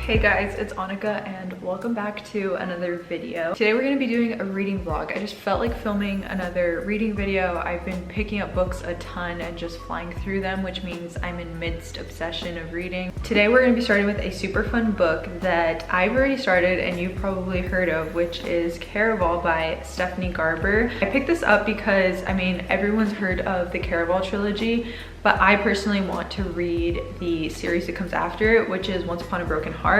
Hey guys, it's Annika and welcome back to another video. Today we're going to be doing a reading vlog. I just felt like filming another reading video. I've been picking up books a ton and just flying through them, which means I'm in midst obsession of reading. Today we're going to be starting with a super fun book that I've already started and you've probably heard of, which is Caraval by Stephanie Garber. I picked this up because, I mean, everyone's heard of the Caraval trilogy, but I personally want to read the series that comes after it, which is Once Upon a Broken Heart.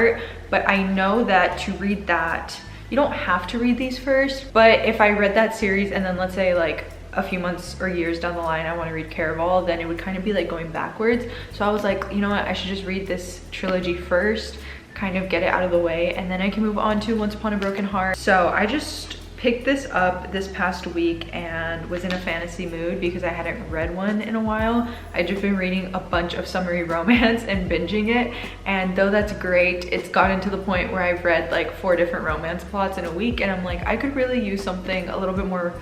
But I know that to read that, you don't have to read these first. But if I read that series and then let's say like a few months or years down the line, I want to read Caraval, then it would kind of be like going backwards. So I was like, you know what, I should just read this trilogy first, kind of get it out of the way, and then I can move on to Once Upon a Broken Heart. So I just picked this up this past week and was in a fantasy mood because I hadn't read one in a while. I'd just been reading a bunch of summery romance and binging it, and though that's great, it's gotten to the point where I've read like 4 different romance plots in a week, and I'm like, I could really use something a little bit more,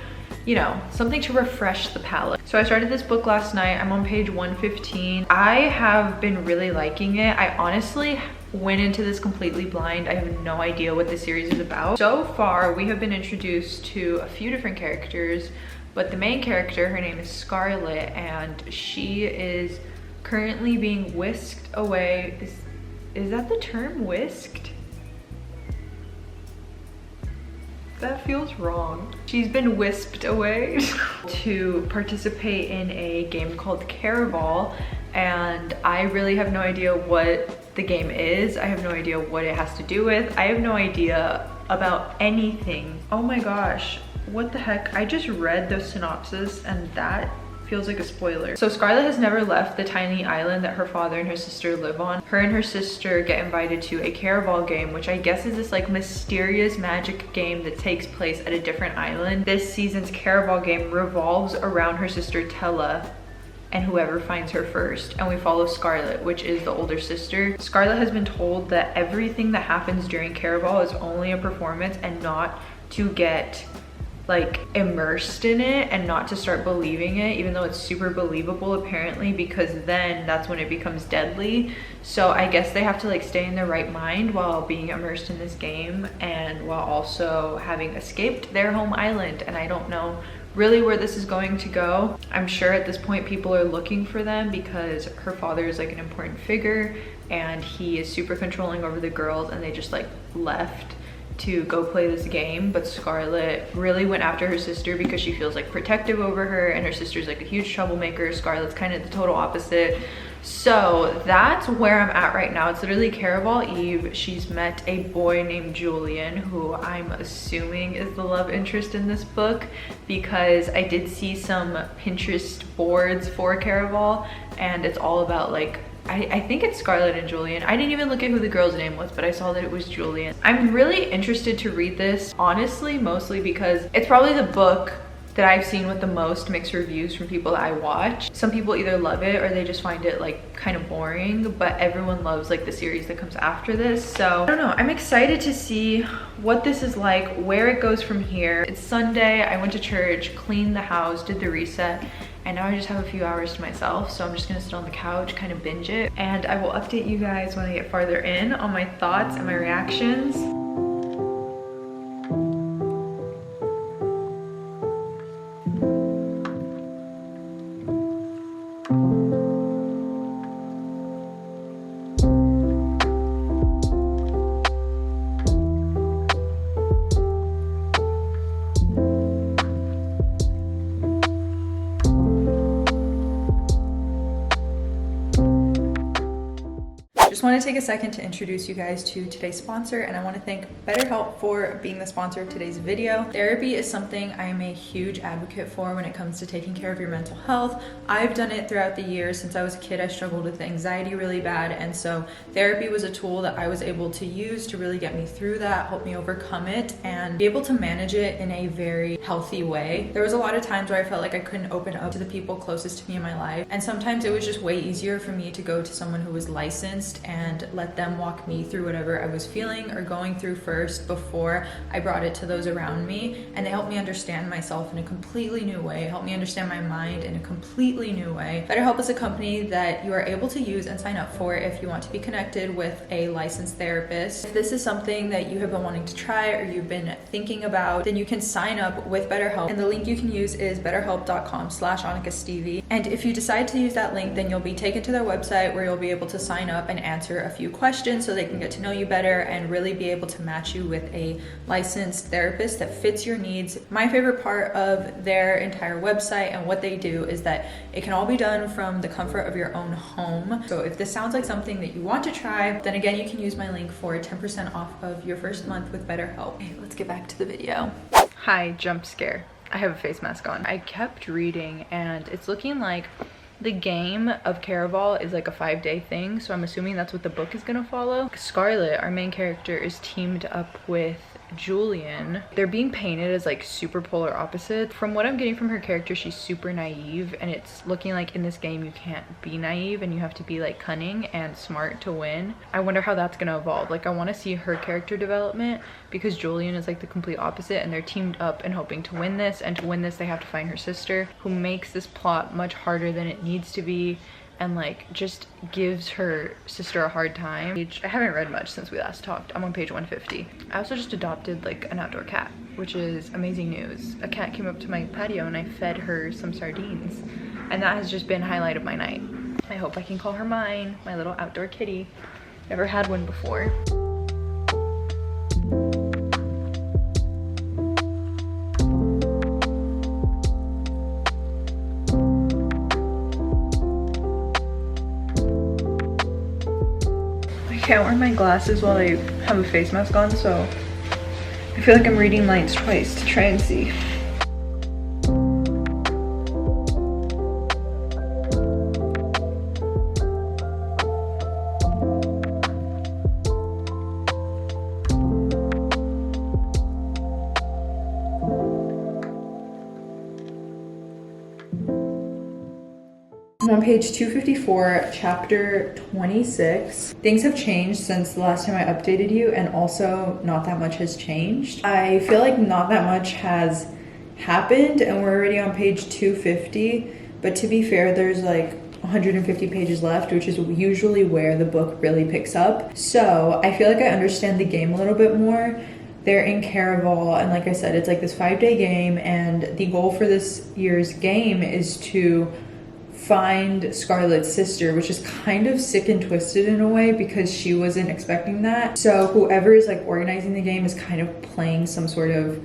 you know, something to refresh the palette. So I started this book last night. I'm on page 115. I have been really liking it. I honestly went into this completely blind. I have no idea what this series is about. So far, we have been introduced to a few different characters, but the main character, her name is Scarlett, and she is currently being whisked away. Is that the term, whisked? That feels wrong. She's been whisked away to participate in a game called Caraval, and I really have no idea what the game is. I have no idea what it has to do with. I have no idea about anything. Oh my gosh, what the heck? I just read the synopsis and that feels like a spoiler. So Scarlett has never left the tiny island that her father and her sister live on. Her and her sister get invited to a Caraval game, which I guess is this like mysterious magic game that takes place at a different island. This season's Caraval game revolves around her sister Tella and whoever finds her first, and we follow Scarlett, which is the older sister. Scarlett has been told that everything that happens during Caraval is only a performance and not to get like immersed in it and not to start believing it, even though it's super believable apparently, because then that's when it becomes deadly. So I guess they have to like stay in their right mind while being immersed in this game and while also having escaped their home island. And I don't know really where this is going to go. I'm sure at this point people are looking for them because her father is like an important figure and he is super controlling over the girls, and they just like left to go play this game. But Scarlett really went after her sister because she feels like protective over her, and her sister's like a huge troublemaker. Scarlett's kind of the total opposite. So that's where I'm at right now. It's literally Caraval Eve. She's met a boy named Julian, who I'm assuming is the love interest in this book, because I did see some Pinterest boards for Caraval and it's all about like, I think it's Scarlett and Julian. I didn't even look at who the girl's name was, but I saw that it was Julian. I'm really interested to read this, honestly, mostly because it's probably the book that I've seen with the most mixed reviews from people that I watch. Some people either love it or they just find it like kind of boring, but everyone loves like the series that comes after this. So I don't know, I'm excited to see what this is like, where it goes from here. It's Sunday, I went to church, cleaned the house, did the reset, and now I just have a few hours to myself. So I'm just gonna sit on the couch, kind of binge it, and I will update you guys when I get farther in on my thoughts and my reactions. Just want to take a second to introduce you guys to today's sponsor, and I want to thank BetterHelp for being the sponsor of today's video. Therapy is something I am a huge advocate for when it comes to taking care of your mental health. I've done it throughout the years. Since I was a kid, I struggled with anxiety really bad, and so therapy was a tool that I was able to use to really get me through that, help me overcome it, and be able to manage it in a very healthy way. There was a lot of times where I felt like I couldn't open up to the people closest to me in my life, and sometimes it was just way easier for me to go to someone who was licensed and let them walk me through whatever I was feeling or going through first before I brought it to those around me. And they helped me understand myself in a completely new way, helped me understand my mind in a completely new way. BetterHelp is a company that you are able to use and sign up for if you want to be connected with a licensed therapist. If this is something that you have been wanting to try or you've been thinking about, then you can sign up with BetterHelp. And the link you can use is betterhelp.com/AnnikaStevie. And if you decide to use that link, then you'll be taken to their website where you'll be able to sign up and answer a few questions so they can get to know you better and really be able to match you with a licensed therapist that fits your needs. My favorite part of their entire website and what they do is that it can all be done from the comfort of your own home. So if this sounds like something that you want to try, then again, you can use my link for 10% off of your first month with BetterHelp. Okay, let's get back to the video. Hi, jump scare. I have a face mask on. I kept reading and it's looking like the game of Caraval is like a 5-day thing, so I'm assuming that's what the book is gonna follow. Scarlett, our main character, is teamed up with Julian. They're being painted as like super polar opposites. From what I'm getting from her character, she's super naive, and it's looking like in this game you can't be naive and you have to be like cunning and smart to win. I wonder how that's gonna evolve. Like, I want to see her character development because Julian is like the complete opposite, and they're teamed up and hoping to win this, and to win this they have to find her sister, who makes this plot much harder than it needs to be and like just gives her sister a hard time. I haven't read much since we last talked. I'm on page 150. I also just adopted like an outdoor cat, which is amazing news. A cat came up to my patio and I fed her some sardines, and that has just been highlight of my night. I hope I can call her mine, my little outdoor kitty. Never had one before. I can't wear my glasses while I have a face mask on, so I feel like I'm reading lines twice to try and see. I'm on page 254, chapter 26. Things have changed since the last time I updated you, and also not that much has changed. I feel like not that much has happened, and we're already on page 250, but to be fair, there's like 150 pages left, which is usually where the book really picks up. So I feel like I understand the game a little bit more. They're in Caraval, and like I said, it's like this 5-day game, and the goal for this year's game is to find Scarlett's sister, which is kind of sick and twisted in a way because she wasn't expecting that. So whoever is like organizing the game is kind of playing some sort of,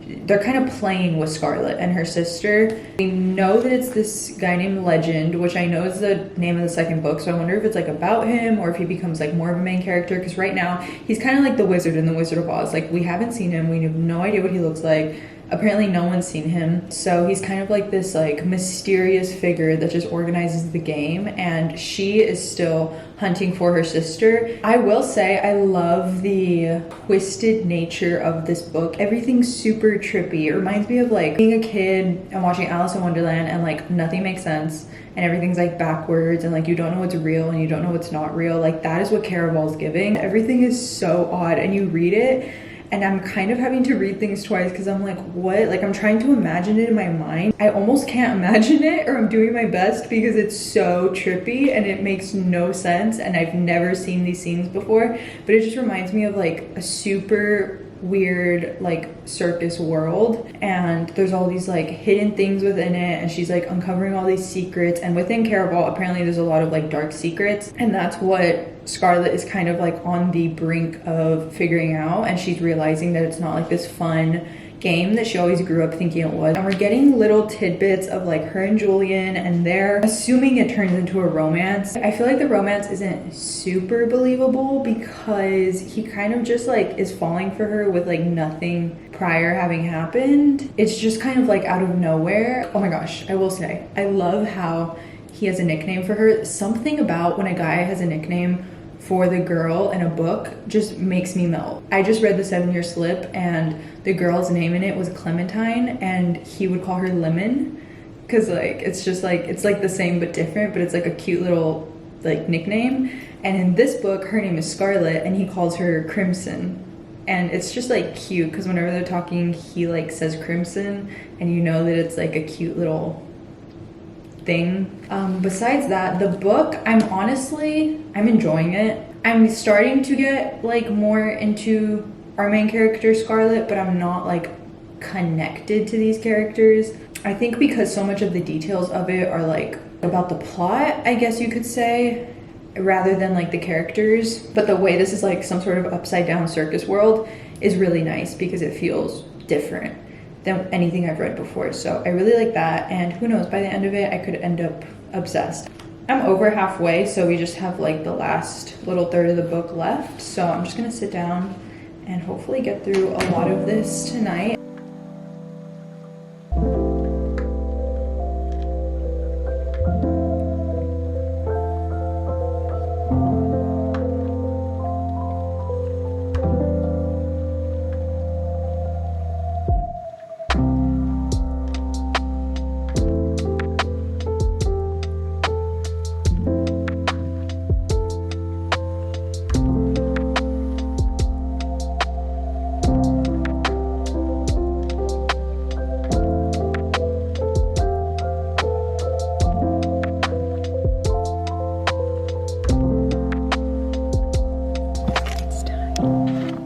they're kind of playing with Scarlett and her sister. We know that it's this guy named Legend, which I know is the name of the second book, so I wonder if it's like about him or if he becomes like more of a main character, because right now he's kind of like the wizard in the Wizard of Oz. Like, we haven't seen him, we have no idea what he looks like. Apparently no one's seen him, so he's kind of like this like mysterious figure that just organizes the game, and she is still hunting for her sister. I will say I love the twisted nature of this book. Everything's super trippy. It reminds me of like being a kid and watching Alice in Wonderland, and like nothing makes sense and everything's like backwards, and like you don't know what's real and you don't know what's not real. Like, that is what Caraval's giving. Everything is so odd, and you read it and I'm kind of having to read things twice because I'm like, what? Like, I'm trying to imagine it in my mind. I almost can't imagine it, or I'm doing my best because it's so trippy and it makes no sense, and I've never seen these scenes before. But it just reminds me of like a super weird like circus world, and there's all these like hidden things within it, and she's like uncovering all these secrets, and within Caraval apparently there's a lot of like dark secrets, and that's what Scarlett is kind of like on the brink of figuring out, and she's realizing that it's not like this fun game that she always grew up thinking it was. And we're getting little tidbits of like her and Julian, and they're assuming it turns into a romance. I feel like the romance isn't super believable because he kind of just like is falling for her with like nothing prior having happened. It's just kind of like out of nowhere. Oh my gosh, I will say, I love how he has a nickname for her. Something about when a guy has a nickname for the girl in a book just makes me melt. I just read The 7-Year Slip, and the girl's name in it was Clementine, and he would call her Lemon because like it's just like, it's like the same but different, but it's like a cute little like nickname. And in this book, her name is Scarlet and he calls her Crimson. And it's just like cute because whenever they're talking, he like says Crimson and you know that it's like a cute little thing. Besides that, the book, I'm enjoying it. I'm starting to get like more into our main character Scarlet, but I'm not like connected to these characters. I think because so much of the details of it are like about the plot, I guess you could say, rather than like the characters. But the way this is like some sort of upside down circus world is really nice because it feels different than anything I've read before. So I really like that, and who knows, by the end of it I could end up obsessed. I'm over halfway, so we just have like the last little third of the book left. So I'm just gonna sit down and hopefully get through a lot of this tonight.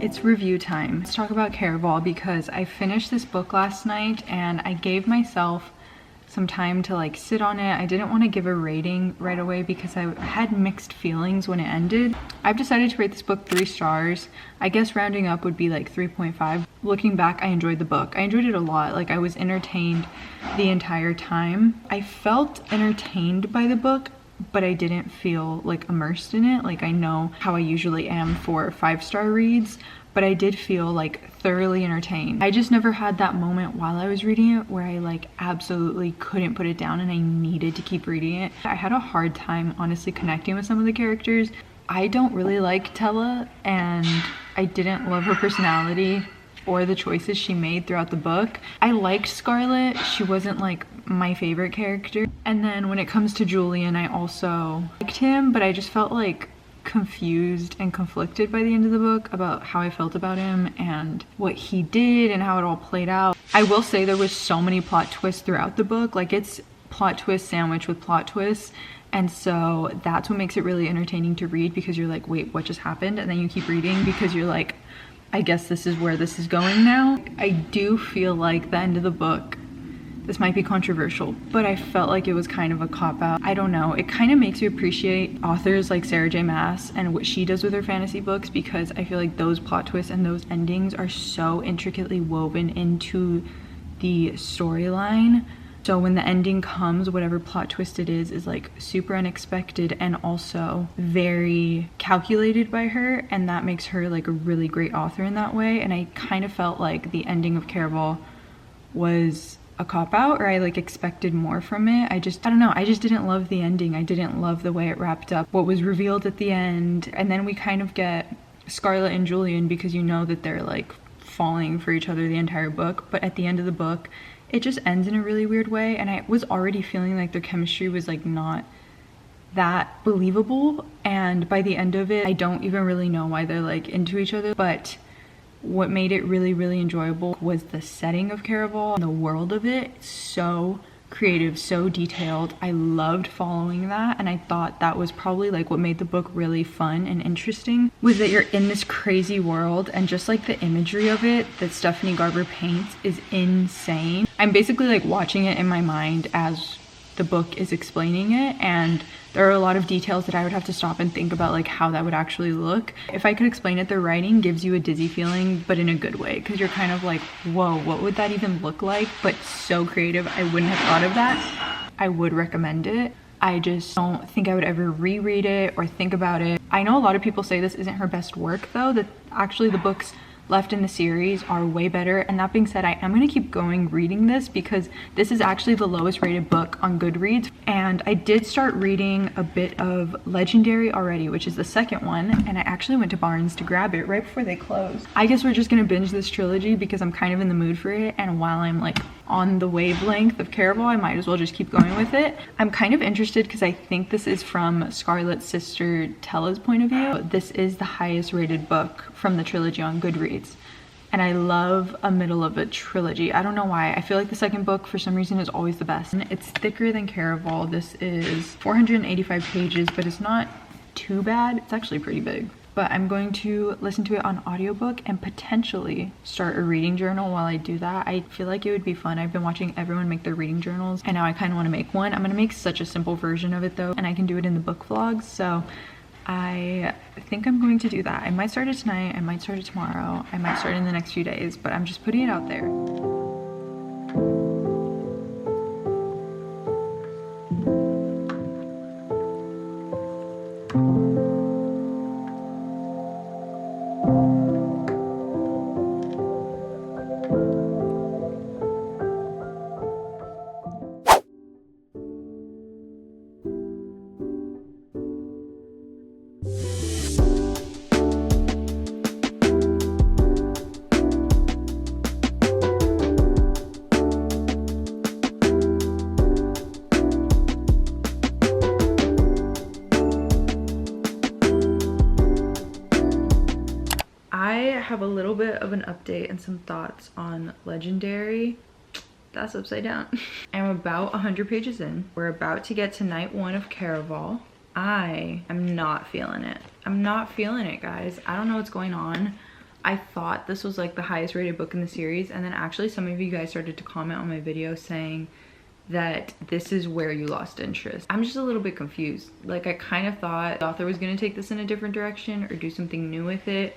It's review time. Let's talk about Caraval because I finished this book last night and I gave myself some time to like sit on it. I didn't want to give a rating right away because I had mixed feelings when it ended. I've decided to rate this book 3 stars. I guess rounding up would be like 3.5. Looking back, I enjoyed the book. I enjoyed it a lot. Like I was entertained the entire time. I felt entertained by the book, but I didn't feel like immersed in it. Like I know how I usually am for 5-star reads, but I did feel like thoroughly entertained. I just never had that moment while I was reading it where I like absolutely couldn't put it down and I needed to keep reading it. I had a hard time honestly connecting with some of the characters. I don't really like Tella and I didn't love her personality or the choices she made throughout the book. I liked Scarlet. She wasn't like my favorite character. And then when it comes to Julian, I also liked him, but I just felt like confused and conflicted by the end of the book about how I felt about him and what he did and how it all played out. I will say there was so many plot twists throughout the book. Like it's plot twist sandwich with plot twists. And so that's what makes it really entertaining to read because you're like, wait, what just happened? And then you keep reading because you're like, I guess this is where this is going now. I do feel like the end of the book, this might be controversial, but I felt like it was kind of a cop-out. I don't know, it kind of makes you appreciate authors like Sarah J Maas and what she does with her fantasy books because I feel like those plot twists and those endings are so intricately woven into the storyline. So when the ending comes, whatever plot twist it is like super unexpected and also very calculated by her, and that makes her like a really great author in that way. And I kind of felt like the ending of Caraval was a cop-out, or I like expected more from it. I don't know, I just didn't love the ending. I didn't love the way it wrapped up, what was revealed at the end. And then we kind of get Scarlet and Julian because you know that they're like falling for each other the entire book, but at the end of the book it just ends in a really weird way, and I was already feeling like their chemistry was like not that believable. And by the end of it, I don't even really know why they're like into each other, but what made it really, really enjoyable was the setting of Caraval and the world of it. It's so creative, so detailed. I loved following that, and I thought that was probably like what made the book really fun and interesting, was that you're in this crazy world, and just like the imagery of it that Stephanie Garber paints is insane. I'm basically like watching it in my mind as the book is explaining it, and there are a lot of details that I would have to stop and think about like how that would actually look. If I could explain it, the writing gives you a dizzy feeling, but in a good way, because you're kind of like, whoa, what would that even look like? But so creative. I wouldn't have thought of that. I would recommend it. I just don't think I would ever reread it or think about it. I know a lot of people say this isn't her best work though, that actually the books left in the series are way better. And that being said, I am going to keep going reading this because this is actually the lowest rated book on Goodreads. And I did start reading a bit of Legendary already, which is the second one, and I actually went to Barnes to grab it right before they closed. I guess we're just going to binge this trilogy because I'm kind of in the mood for it, and while I'm like on the wavelength of Caraval, I might as well just keep going with it. I'm kind of interested because I think this is from Scarlett's sister Tella's point of view. This is the highest rated book from the trilogy on Goodreads. And I love a middle of a trilogy. I don't know why. I feel like the second book for some reason is always the best. It's thicker than Caraval. This is 485 pages, but it's not too bad. It's actually pretty big. But I'm going to listen to it on audiobook and potentially start a reading journal while I do that. I feel like it would be fun. I've been watching everyone make their reading journals and now I kind of want to make one. I'm gonna make such a simple version of it though, and I can do it in the book vlogs. So I think I'm going to do that. I might start it tonight, I might start it tomorrow, I might start it in the next few days, but I'm just putting it out there. Have a little bit of an update and some thoughts on Legendary. That's upside down. I'm about 100 pages in. We're about to get to night 1 of Caraval. I am not feeling it. I'm not feeling it, guys. I don't know what's going on. I thought this was like the highest rated book in the series, and then actually some of you guys started to comment on my video saying that this is where you lost interest. I'm just a little bit confused. Like, I kind of thought the author was gonna take this in a different direction or do something new with it.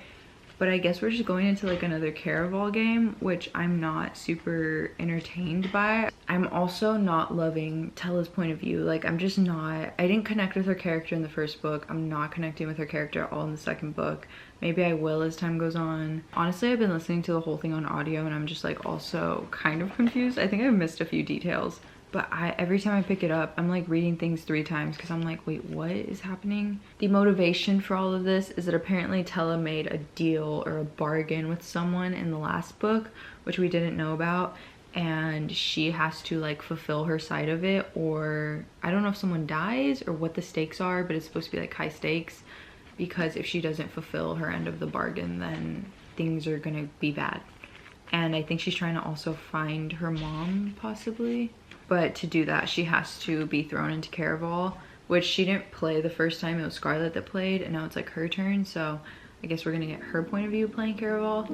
But I guess we're just going into like another Caraval game, which I'm not super entertained by. I'm also not loving Tella's point of view. Like, I'm just not, I didn't connect with her character in the first book. I'm not connecting with her character at all in the second book. Maybe I will as time goes on. Honestly, I've been listening to the whole thing on audio and I'm just like also kind of confused. I think I've missed a few details. But every time I pick it up, I'm like reading things 3 times because I'm like, wait, what is happening? The motivation for all of this is that apparently Tella made a deal or a bargain with someone in the last book, which we didn't know about. And she has to like fulfill her side of it, or I don't know if someone dies or what the stakes are, but it's supposed to be like high stakes because if she doesn't fulfill her end of the bargain, then things are gonna be bad. And I think she's trying to also find her mom possibly. But to do that, she has to be thrown into Caraval, which she didn't play the first time. It was Scarlett that played, and now it's like her turn. So I guess we're gonna get her point of view playing Caraval.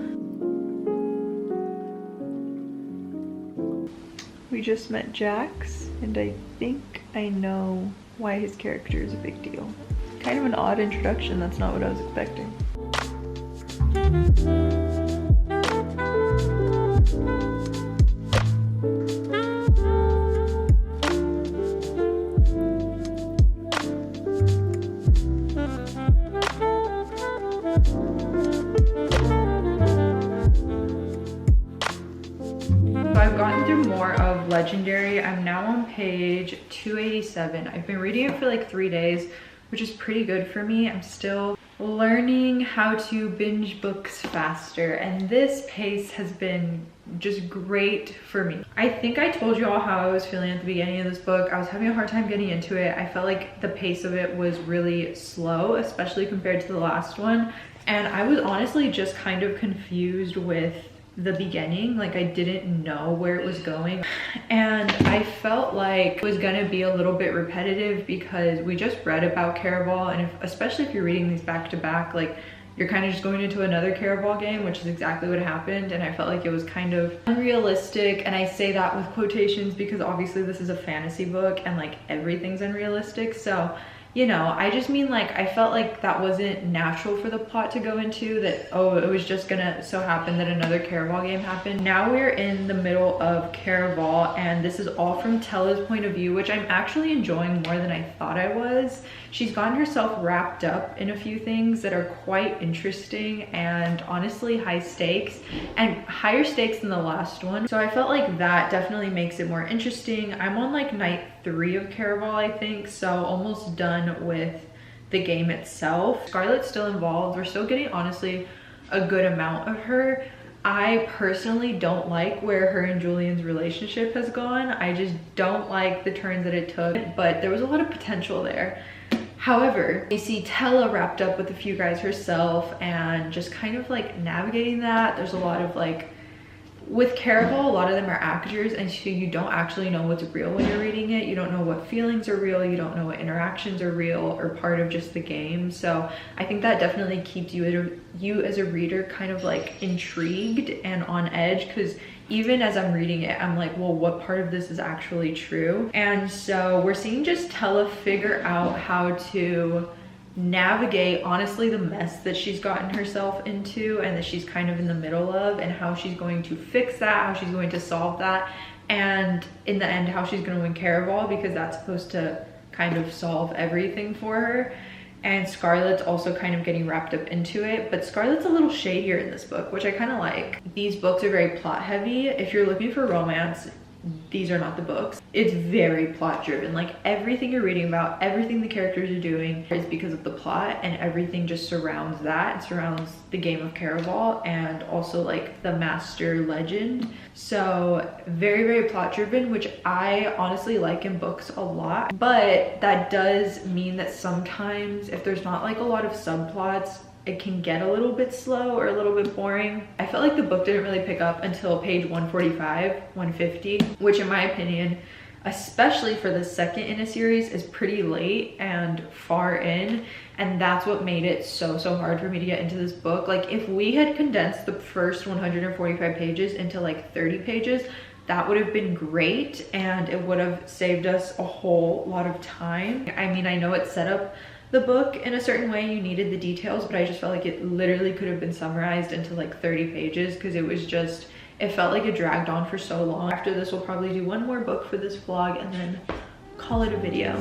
We just met Jax, and I think I know why his character is a big deal. Kind of an odd introduction. That's not what I was expecting. I've gotten through more of Legendary. I'm now on page 287. I've been reading it for like 3 days, which is pretty good for me. I'm still learning how to binge books faster, and this pace has been just great for me. I think I told you all how I was feeling at the beginning of this book. I was having a hard time getting into it. I felt like the pace of it was really slow, especially compared to the last one. And I was honestly just kind of confused with the beginning. Like, I didn't know where it was going, and I felt like it was gonna be a little bit repetitive because we just read about Caraval, and especially if you're reading these back to back, like, you're kind of just going into another Caraval game, which is exactly what happened. And I felt like it was kind of unrealistic, and I say that with quotations because obviously this is a fantasy book and like everything's unrealistic. So, you know, I just mean, like, I felt like that wasn't natural for the plot to go into, that, oh, it was just gonna so happen that another Caraval game happened. Now we're in the middle of Caraval, and this is all from Tella's point of view, which I'm actually enjoying more than I thought I was. She's gotten herself wrapped up in a few things that are quite interesting and honestly high stakes, and higher stakes than the last one. So I felt like that definitely makes it more interesting. I'm on like night 3 of Caraval, I think, so almost done with the game itself. Scarlett's still involved. We're still getting honestly a good amount of her. I personally don't like where her and Julian's relationship has gone. I just don't like the turns that it took, but there was a lot of potential there. However, we see Tella wrapped up with a few guys herself and just kind of like navigating that. There's a lot of like, with Caraval, a lot of them are actors, and so you don't actually know what's real when you're reading it. You don't know what feelings are real, you don't know what interactions are real or part of just the game. So I think that definitely keeps you as a reader kind of like intrigued and on edge, because even as I'm reading it, I'm like, well, what part of this is actually true? And so we're seeing just Tella figure out how to navigate, honestly, the mess that she's gotten herself into and that she's kind of in the middle of, and how she's going to fix that, how she's going to solve that, and in the end, how she's going to win Caraval, because that's supposed to kind of solve everything for her. And Scarlett's also kind of getting wrapped up into it, but Scarlett's a little shadier in this book, which I kind of like. These books are very plot heavy. If you're looking for romance, these are not the books. It's very plot driven. Like everything you're reading about, everything the characters are doing is because of the plot, and everything just surrounds that. It surrounds the game of Caraval and also like the master legend. So very, very plot driven, which I honestly like in books a lot. But that does mean that sometimes if there's not like a lot of subplots, it can get a little bit slow or a little bit boring. I felt like the book didn't really pick up until page 145, 150, which in my opinion, especially for the second in a series, is pretty late and far in. And that's what made it so hard for me to get into this book. Like if we had condensed the first 145 pages into like 30 pages, that would have been great, and it would have saved us a whole lot of time. I mean, I know it set up the book in a certain way, you needed the details, but I just felt like it literally could have been summarized into like 30 pages, because it was just, it felt like it dragged on for so long. After this, we'll probably do one more book for this vlog and then call it a video.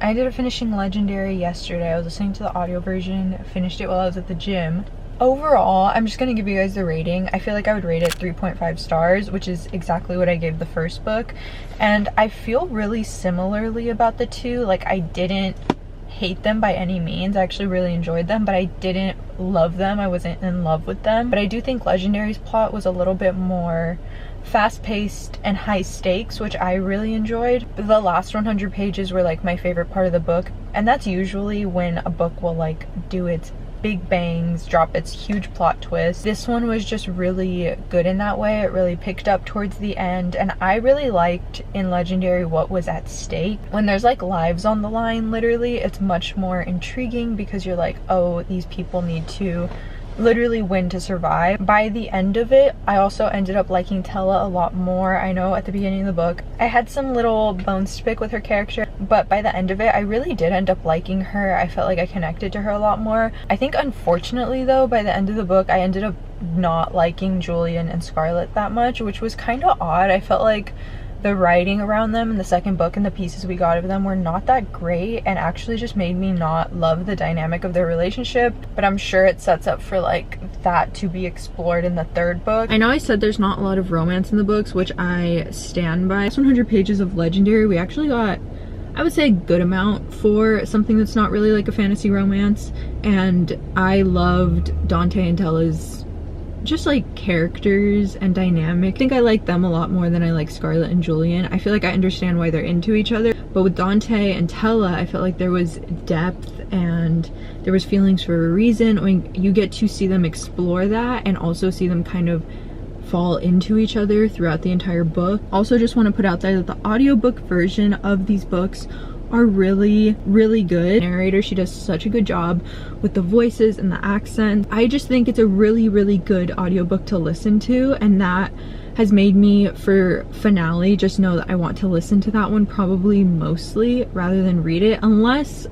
I ended up finishing Legendary yesterday. I was listening to the audio version, finished it while I was at the gym. Overall, I'm just gonna give you guys the rating. I feel like I would rate it 3.5 stars, which is exactly what I gave the first book. And I feel really similarly about the two. Like, I didn't hate them by any means. I actually really enjoyed them, but I didn't love them. I wasn't in love with them. But I do think Legendary's plot was a little bit more fast-paced and high stakes, which I really enjoyed. The last 100 pages were like my favorite part of the book, and that's usually when a book will like do its big bangs, drop its huge plot twist. This one was just really good in that way. It really picked up towards the end, and I really liked in Legendary what was at stake. When there's like lives on the line, literally, it's much more intriguing because you're like, oh, these people need to literally win to survive. By the end of it, I also ended up liking Tella a lot more. I know at the beginning of the book I had some little bones to pick with her character, but by the end of it I really did end up liking her. I felt like I connected to her a lot more. I think unfortunately though, by the end of the book I ended up not liking Julian and Scarlett that much, which was kind of odd. I felt like the writing around them in the second book and the pieces we got of them were not that great, and actually just made me not love the dynamic of their relationship. But I'm sure it sets up for like that to be explored in the third book. I know I said there's not a lot of romance in the books, which I stand by. 100 pages of Legendary, we actually got I would say a good amount for something that's not really like a fantasy romance. And I loved Dante and Tella's just like characters and dynamic. I think I like them a lot more than I like Scarlett and Julian. I feel like I understand why they're into each other, but with Dante and Tella, I felt like there was depth and there was feelings for a reason. I mean, you get to see them explore that and also see them kind of fall into each other throughout the entire book. Also, just want to put out there that the audiobook version of these books are really, really good. Narrator, she does such a good job with the voices and the accents. I just think it's a really, really good audiobook to listen to, and that has made me, for finale, just know that I want to listen to that one probably mostly rather than read it, unless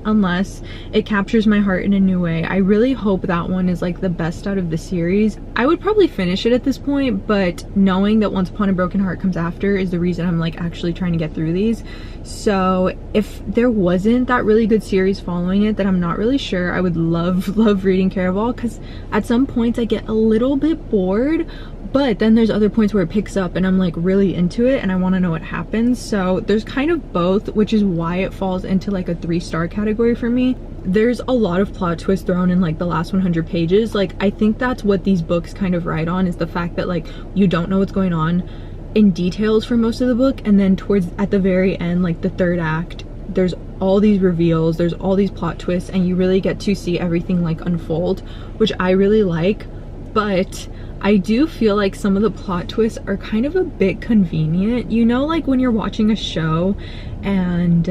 it captures my heart in a new way. I really hope that one is like the best out of the series. I would probably finish it at this point, but knowing that Once Upon a Broken Heart comes after is the reason I'm like actually trying to get through these. So if there wasn't that really good series following it, then I'm not really sure. I would love reading Caraval, because at some points I get a little bit bored, but then there's other points where it picks up and I'm like really into it and I want to know what happens. So there's kind of both, which is why it falls into like a 3-star category for me. There's a lot of plot twists thrown in like the last 100 pages. Like, I think that's what these books kind of ride on, is the fact that like you don't know what's going on in details for most of the book, and then at the very end, like the 3rd act, there's all these reveals, there's all these plot twists, and you really get to see everything like unfold, which I really like. But I do feel like some of the plot twists are kind of a bit convenient. You know, like when you're watching a show and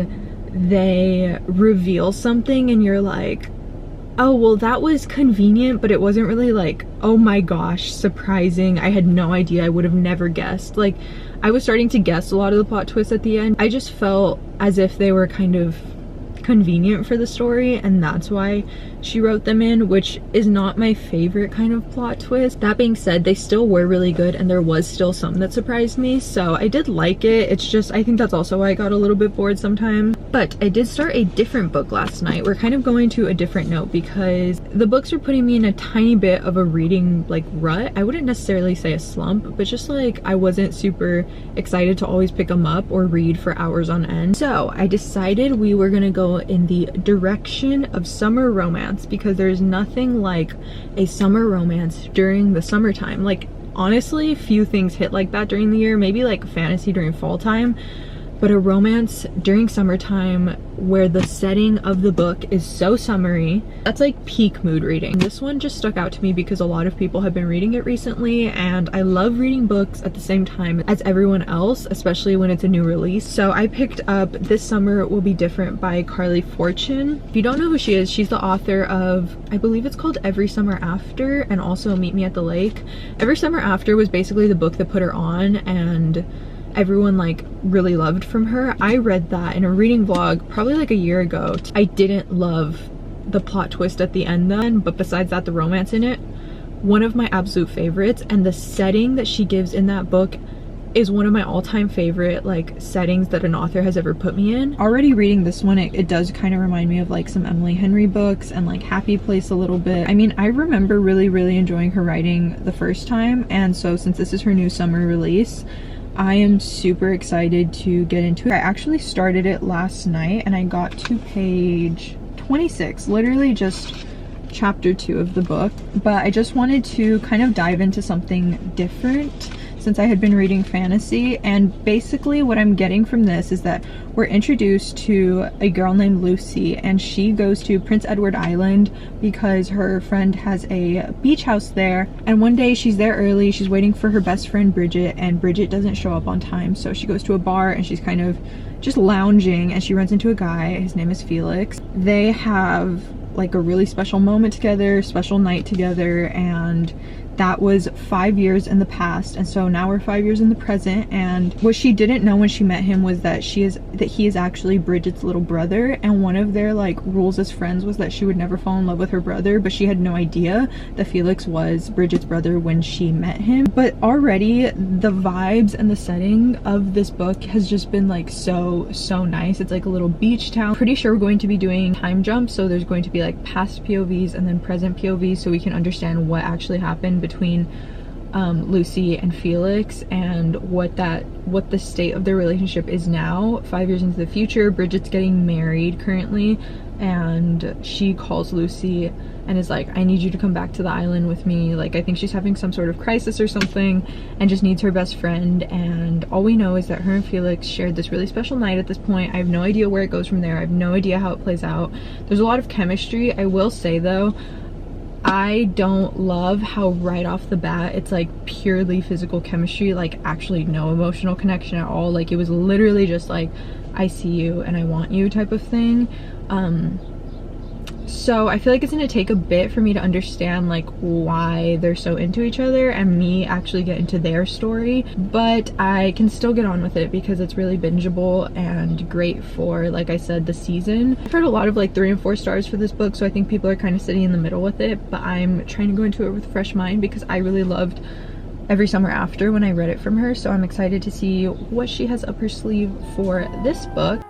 they reveal something and you're like, oh, well, that was convenient, but it wasn't really like, oh my gosh, surprising. I had no idea. I would have never guessed. Like, I was starting to guess a lot of the plot twists at the end. I just felt as if they were kind of convenient for the story, and that's why she wrote them in, which is not my favorite kind of plot twist. That being said, they still were really good, and there was still some that surprised me, so I did like it. It's just, I think that's also why I got a little bit bored sometimes. But I did start a different book last night. We're kind of going to a different note because the books were putting me in a tiny bit of a reading like rut. I wouldn't necessarily say a slump, but just like I wasn't super excited to always pick them up or read for hours on end. So I decided we were gonna go in the direction of summer romance, because there's nothing like a summer romance during the summertime. Like, honestly, few things hit like that during the year. Maybe like fantasy during fall time, but a romance during summertime where the setting of the book is so summery, that's like peak mood reading. This one just stuck out to me because a lot of people have been reading it recently, and I love reading books at the same time as everyone else, especially when it's a new release. So I picked up This Summer Will Be Different by Carly Fortune. If you don't know who she is, she's the author of, I believe it's called Every Summer After, and also Meet Me at the Lake. Every Summer After was basically the book that put her on, and everyone like really loved from her. I read that in a reading vlog probably like a year ago. I didn't love the plot twist at the end then, but besides that, the romance in it, one of my absolute favorites, and the setting that she gives in that book is one of my all-time favorite like settings that an author has ever put me in. Already reading this one, it does kind of remind me of like some Emily Henry books and like Happy Place a little bit. I mean, I remember really enjoying her writing the first time, and so since this is her new summer release, I am super excited to get into it. I actually started it last night and I got to page 26, literally just chapter 2 of the book. But I just wanted to kind of dive into something different since I had been reading fantasy, and basically what I'm getting from this is that we're introduced to a girl named Lucy, and she goes to Prince Edward Island because her friend has a beach house there, and one day she's there early, she's waiting for her best friend Bridget, and Bridget doesn't show up on time, so she goes to a bar and she's kind of just lounging, and she runs into a guy. His name is Felix. They have like a really special moment together, special night together, and that was 5 years in the past, and so now we're 5 years in the present. And what she didn't know when she met him was that he is actually Bridget's little brother, and one of their like rules as friends was that she would never fall in love with her brother, but she had no idea that Felix was Bridget's brother when she met him. But already the vibes and the setting of this book has just been like so nice. It's like a little beach town. Pretty sure we're going to be doing time jumps, so there's going to be like past POVs and then present POVs, so we can understand what actually happened between Lucy and Felix and what the state of their relationship is now, 5 years into the future. Bridget's getting married currently, and she calls Lucy and is like, I need you to come back to the island with me. Like, I think she's having some sort of crisis or something and just needs her best friend. And all we know is that her and Felix shared this really special night at this point. I have no idea where it goes from there. I have no idea how it plays out. There's a lot of chemistry. I will say though, I don't love how right off the bat it's like purely physical chemistry, like actually no emotional connection at all. Like, it was literally just like, I see you and I want you type of thing. So I feel like it's gonna take a bit for me to understand like why they're so into each other and me actually get into their story, but I can still get on with it because it's really bingeable and great for, like I said, the season. I've heard a lot of like 3 and 4 stars for this book, so I think people are kind of sitting in the middle with it, but I'm trying to go into it with a fresh mind because I really loved Every Summer After when I read it from her, so I'm excited to see what she has up her sleeve for this book.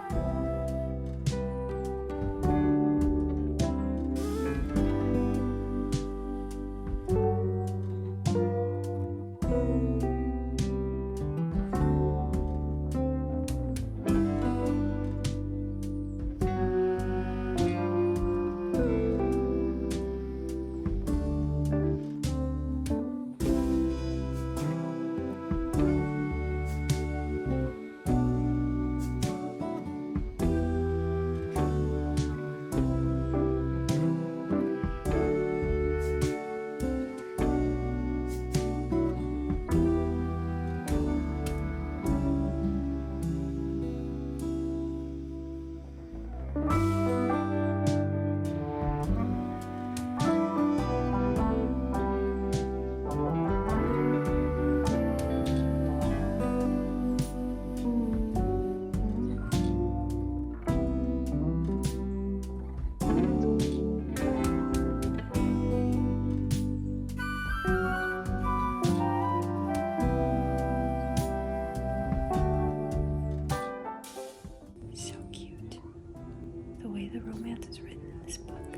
The romance is written in this book,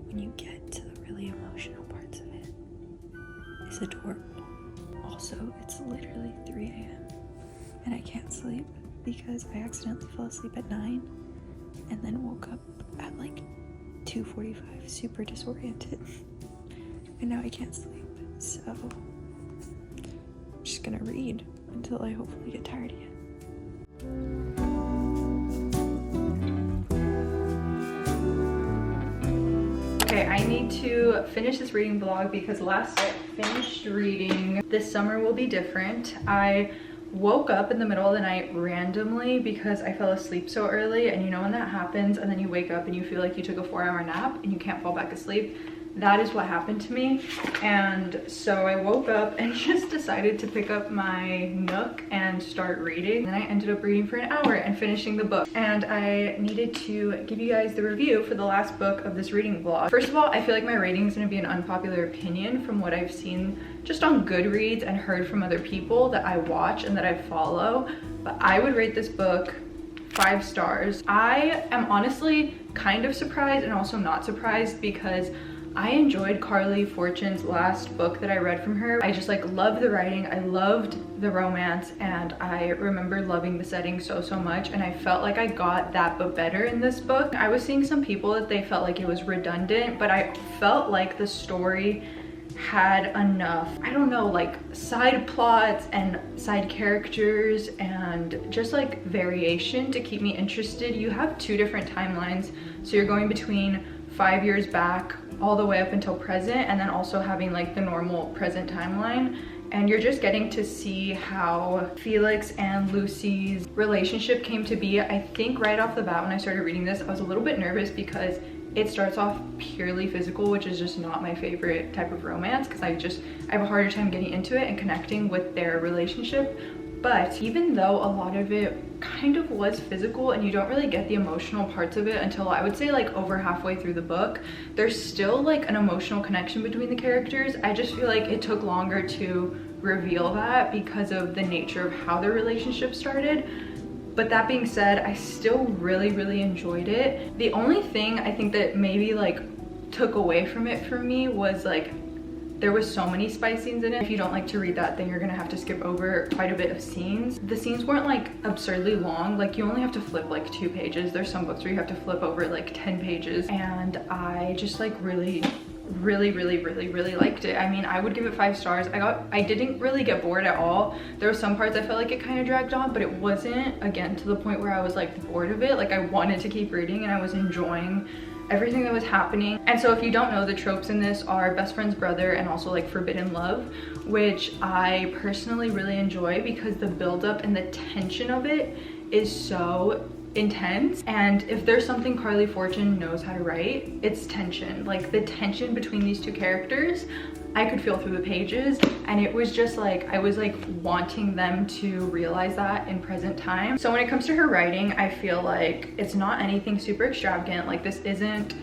when you get to the really emotional parts of it, is adorable. Also, it's literally 3 a.m. and I can't sleep because I accidentally fell asleep at 9 and then woke up at like 2:45 super disoriented and now I can't sleep, so I'm just gonna read until I hopefully get tired again. Okay, I need to finish this reading vlog because last I finished reading This Summer Will Be Different. I woke up in the middle of the night randomly because I fell asleep so early, and you know when that happens and then you wake up and you feel like you took a 4-hour nap and you can't fall back asleep? That is what happened to me. And so I woke up and just decided to pick up my Nook and start reading. And I ended up reading for an hour and finishing the book. And I needed to give you guys the review for the last book of this reading vlog. First of all, I feel like my rating is going to be an unpopular opinion from what I've seen just on Goodreads and heard from other people that I watch and that I follow. But I would rate this book 5 stars. I am honestly kind of surprised and also not surprised because I enjoyed Carly Fortune's last book that I read from her. I just like loved the writing, I loved the romance, and I remember loving the setting so much, and I felt like I got that but better in this book. I was seeing some people that they felt like it was redundant, but I felt like the story had enough, I don't know, like side plots and side characters and just like variation to keep me interested. You have 2 different timelines, so you're going between 5 years back all the way up until present, and then also having like the normal present timeline, and you're just getting to see how Felix and Lucy's relationship came to be. I think right off the bat when I started reading this, I was a little bit nervous because it starts off purely physical, which is just not my favorite type of romance because I have a harder time getting into it and connecting with their relationship. But even though a lot of it kind of was physical and you don't really get the emotional parts of it until I would say like over halfway through the book, there's still like an emotional connection between the characters. I just feel like it took longer to reveal that because of the nature of how their relationship started. But that being said, I still really enjoyed it. The only thing I think that maybe like took away from it for me was like There was so many spy scenes in it. If you don't like to read that, then you're gonna have to skip over quite a bit of scenes. The scenes weren't like absurdly long. Like you only have to flip like 2 pages. There's some books where you have to flip over like 10 pages. And I just like really liked it. I mean, I would give it 5 stars. I didn't really get bored at all. There were some parts I felt like it kind of dragged on, but it wasn't, again, to the point where I was like bored of it. Like I wanted to keep reading and I was enjoying everything that was happening. And so if you don't know, the tropes in this are best friend's brother and also like forbidden love, which I personally really enjoy because the buildup and the tension of it is so intense. And if there's something Carly Fortune knows how to write, it's tension. Like the tension between these 2 characters, I could feel through the pages, and it was just like I was like wanting them to realize that in present time. So when it comes to her writing, I feel like it's not anything super extravagant. Like this isn't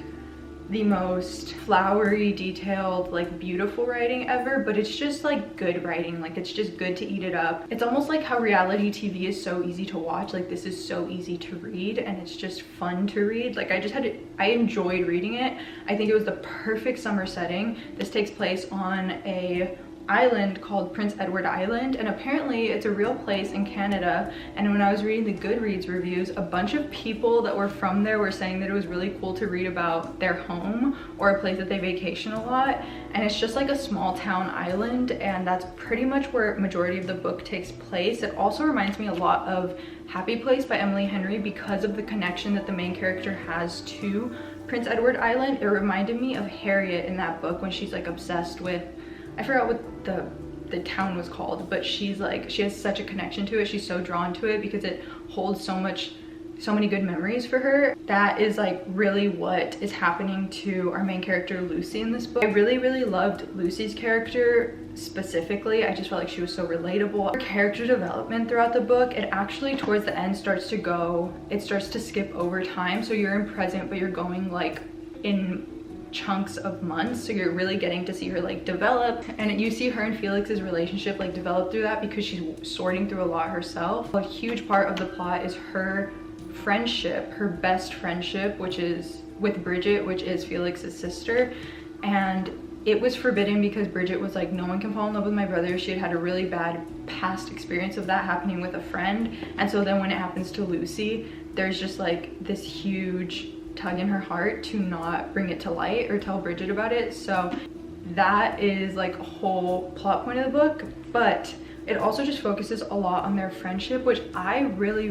the most flowery, detailed, like beautiful writing ever, but it's just like good writing. Like it's just good to eat it up. It's almost like how reality TV is so easy to watch. Like this is so easy to read, and it's just fun to read. Like I enjoyed reading it. I think it was the perfect summer setting. This takes place on a island called Prince Edward Island, and apparently it's a real place in Canada. And when I was reading the Goodreads reviews, a bunch of people that were from there were saying that it was really cool to read about their home or a place that they vacation a lot. And it's just like a small town island, and that's pretty much where majority of the book takes place. It also reminds me a lot of Happy Place by Emily Henry because of the connection that the main character has to Prince Edward Island. It reminded me of Harriet in that book when she's like obsessed with, I forgot what the town was called, but she's like, she has such a connection to it. She's so drawn to it because it holds so many good memories for her. That is like really what is happening to our main character Lucy in this book. I really loved Lucy's character specifically. I just felt like she was so relatable. Her character development throughout the book, it actually towards the end starts to skip over time. So you're in present, but you're going like in chunks of months, so you're really getting to see her like develop, and you see her and Felix's relationship like develop through that because she's sorting through a lot herself. A huge part of the plot is her friendship, her best friendship, which is with Bridget, which is Felix's sister. And it was forbidden because Bridget was like, no one can fall in love with my brother. She had a really bad past experience of that happening with a friend, and so then when it happens to Lucy, there's just like this huge tug in her heart to not bring it to light or tell Bridget about it. So that is like a whole plot point of the book, but it also just focuses a lot on their friendship, which I really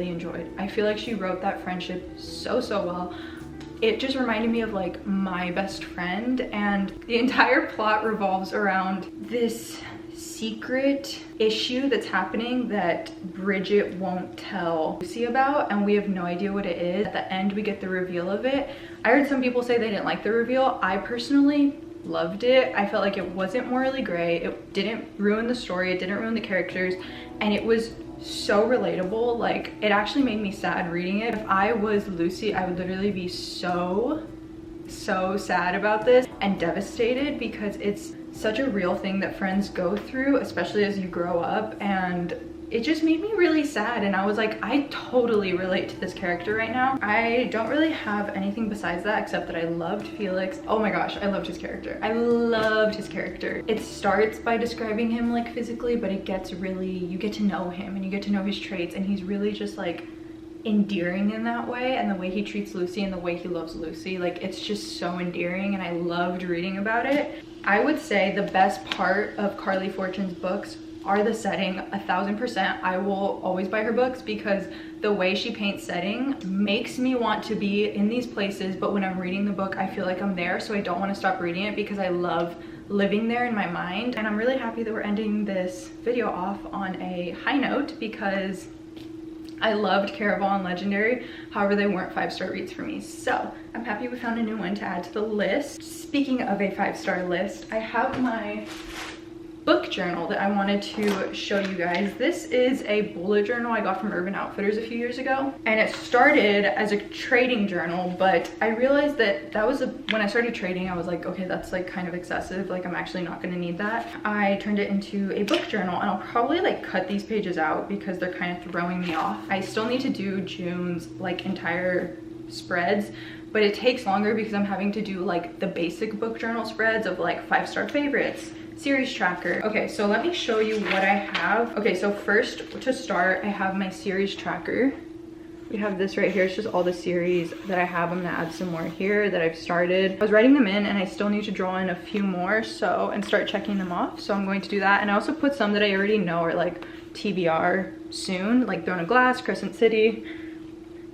enjoyed. I feel like she wrote that friendship so well. It just reminded me of like my best friend, and the entire plot revolves around this secret issue that's happening that Bridget won't tell Lucy about, and we have no idea what it is. At the end we get the reveal of it. I heard some people say they didn't like the reveal. I personally loved it. I felt like it wasn't morally gray. It didn't ruin the story, it didn't ruin the characters, and it was so relatable. Like it actually made me sad reading it. If I was Lucy, I would literally be so sad about this and devastated because it's such a real thing that friends go through, especially as you grow up, and it just made me really sad. And I was like, I totally relate to this character right now. I don't really have anything besides that except that I loved Felix. Oh my gosh, I loved his character. I loved his character. It starts by describing him like physically, but it gets really, you get to know him and you get to know his traits, and he's really just like endearing in that way, and the way he treats Lucy and the way he loves Lucy, like it's just so endearing, and I loved reading about it. I would say the best part of Carly Fortune's books are the setting. 1000%. I will always buy her books because the way she paints setting makes me want to be in these places, but when I'm reading the book I feel like I'm there, so I don't want to stop reading it because I love living there in my mind. And I'm really happy that we're ending this video off on a high note because I loved Caraval and Legendary. However, they weren't 5-star reads for me. So I'm happy we found a new one to add to the list. Speaking of a 5-star list, I have my book journal that I wanted to show you guys. This is a bullet journal I got from Urban Outfitters a few years ago, and it started as a trading journal, but I realized that when I started trading, I was like, okay, that's like kind of excessive, like I'm actually not gonna need that. I turned it into a book journal, and I'll probably like cut these pages out because they're kind of throwing me off. I still need to do June's like entire spreads, but it takes longer because I'm having to do like the basic book journal spreads of like 5-star favorites, series tracker. Okay, so let me show you what I have. Okay, so first to start, I have my series tracker. We have this right here. It's just all the series that I have. I'm gonna add some more here that I've started. I was writing them in and I still need to draw in a few more, so, and start checking them off. So I'm going to do that. And I also put some that I already know are like TBR soon, like Throne of Glass, Crescent City.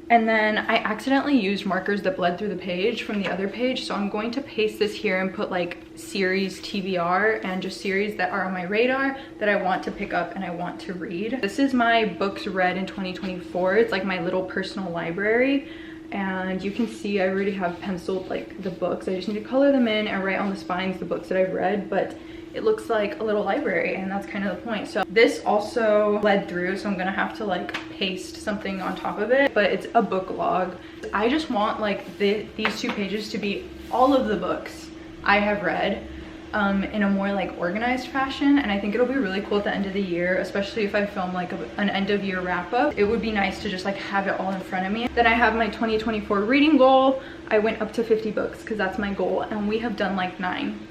And then I accidentally used markers that bled through the page from the other page. So I'm going to paste this here and put like series TBR and just series that are on my radar that I want to pick up and I want to read. This is my books read in 2024. It's like my little personal library. And you can see I already have penciled like the books. I just need to color them in and write on the spines the books that I've read, but it looks like a little library and that's kind of the point. So this also bled through, so I'm gonna have to like paste something on top of it, but it's a book log. I just want like these 2 pages to be all of the books I have read in a more like organized fashion, and I think it'll be really cool at the end of the year, especially if I film like an end of year wrap up. It would be nice to just like have it all in front of me. Then I have my 2024 reading goal. I went up to 50 books because that's my goal, and we have done like 9.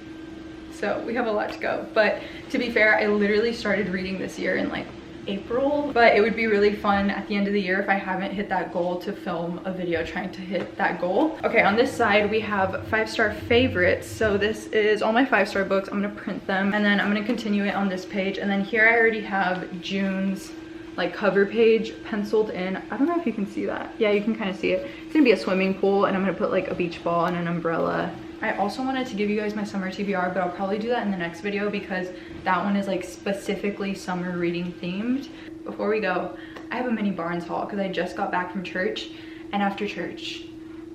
So we have a lot to go. But to be fair, I literally started reading this year in like April, but it would be really fun at the end of the year if I haven't hit that goal to film a video trying to hit that goal. Okay, on this side we have 5-star favorites. So this is all my 5-star books. I'm gonna print them and then I'm gonna continue it on this page. And then here I already have June's like cover page penciled in. I don't know if you can see that. Yeah, you can kind of see it. It's gonna be a swimming pool and I'm gonna put like a beach ball and an umbrella. I also wanted to give you guys my summer TBR, but I'll probably do that in the next video because that one is like specifically summer reading themed. Before we go, I have a mini Barnes haul because I just got back from church, and after church,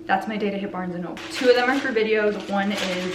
that's my day to hit Barnes & Noble. 2 of them are for videos. One is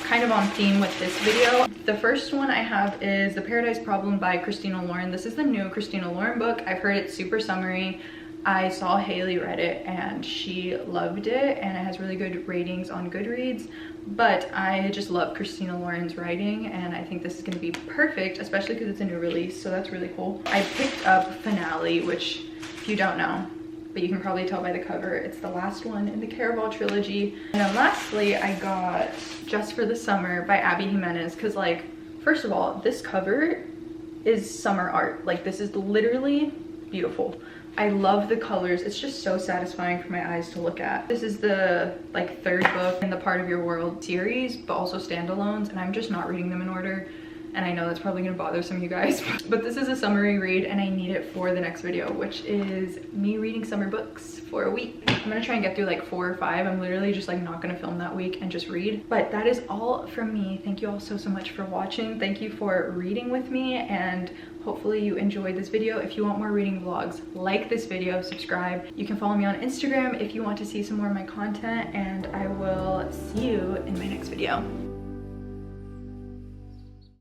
kind of on theme with this video. The first one I have is The Paradise Problem by Christina Lauren. This is the new Christina Lauren book. I've heard it's super summery. I saw Haley read it and she loved it, and it has really good ratings on Goodreads, but I just love Christina Lauren's writing and I think this is going to be perfect, especially because it's a new release, so that's really cool. I picked up Finale, which if you don't know, but you can probably tell by the cover, it's the last one in the Caraval trilogy. And then lastly, I got Just for the Summer by Abby Jimenez, because like, first of all, this cover is summer art. Like, this is literally beautiful. I love the colors. It's just so satisfying for my eyes to look at. This is the like 3rd book in the Part of Your World series, but also standalones, and I'm just not reading them in order. And I know that's probably gonna bother some of you guys, but this is a summary read and I need it for the next video, which is me reading summer books for a week. I'm gonna try and get through like 4 or 5. I'm literally just like not gonna film that week and just read. But that is all from me. Thank you all so much for watching. Thank you for reading with me, and hopefully you enjoyed this video. If you want more reading vlogs, like this video, subscribe. You can follow me on Instagram if you want to see some more of my content, and I will see you in my next video.